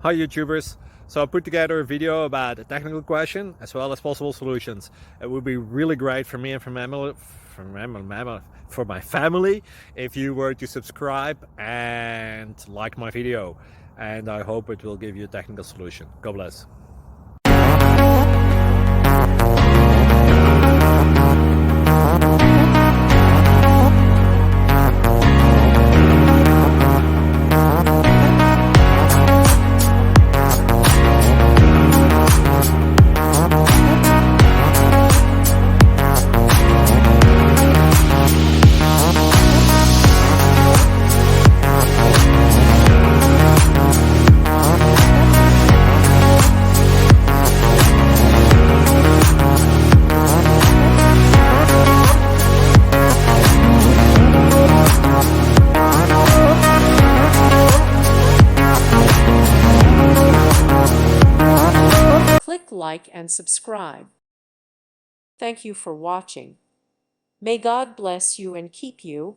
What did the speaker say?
Hi YouTubers. So I put together a video about a technical question as well as possible solutions. It would be really great for me and for my family if you were to subscribe and like my video, and I hope it will give you a technical solution. God bless. Click like and subscribe. Thank you for watching. May God bless you and keep you.